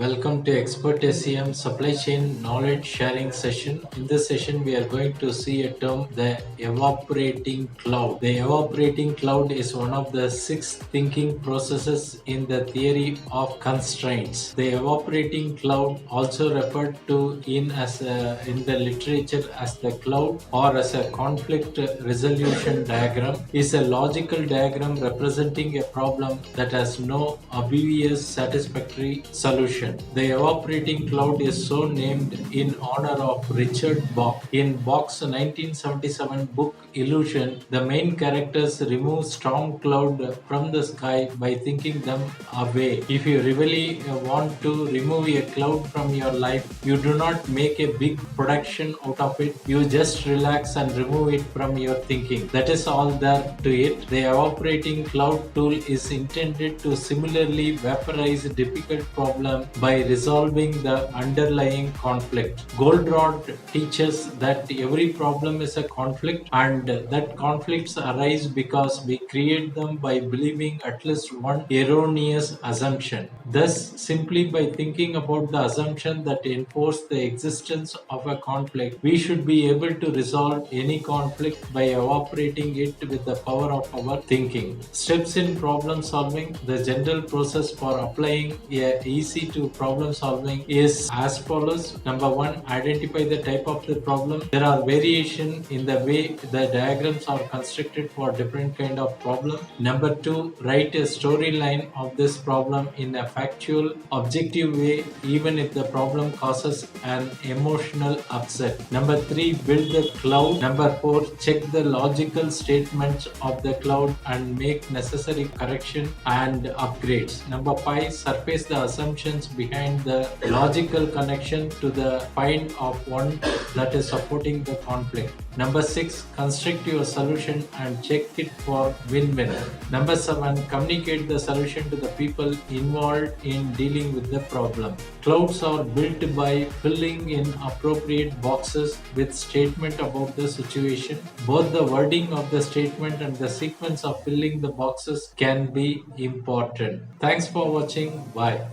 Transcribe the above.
Welcome to Expert SEM Supply Chain Knowledge Sharing session. In this session, we are going to see a term, the evaporating cloud. The evaporating cloud is one of the 6 thinking processes in the theory of constraints. The evaporating cloud, also referred to in the literature as the cloud or as a conflict resolution diagram, is a logical diagram representing a problem that has no obvious satisfactory solution. The evaporating cloud is so named in honor of Richard Bach. In Bach's 1977 book Illusion, the main characters remove storm cloud from the sky by thinking them away. If you really want to remove a cloud from your life, you do not make a big production out of it. You just relax and remove it from your thinking. That is all there to it. The evaporating cloud tool is intended to similarly vaporize a difficult problem by resolving the underlying conflict. Goldratt teaches that every problem is a conflict and that conflicts arise because we create them by believing at least one erroneous assumption. Thus, simply by thinking about the assumption that enforce the existence of a conflict, we should be able to resolve any conflict by evaporating it with the power of our thinking. Steps in problem solving. The general process for applying a easy to problem solving is as follows. Number 1, identify the type of the problem. There are variation in the way the diagrams are constructed for different kind of problem. Number 2, write a storyline of this problem in a factual, objective way, even if the problem causes an emotional upset. Number 3, build the cloud. Number 4, check the logical statements of the cloud and make necessary correction and upgrades. Number 5, surface the assumptions behind the logical connection to the find of one that is supporting the conflict. Number 6, construct your solution and check it for win-win. Number 7, communicate the solution to the people involved in dealing with the problem. Clouds are built by filling in appropriate boxes with statement about the situation. Both the wording of the statement and the sequence of filling the boxes can be important. Thanks for watching. Bye.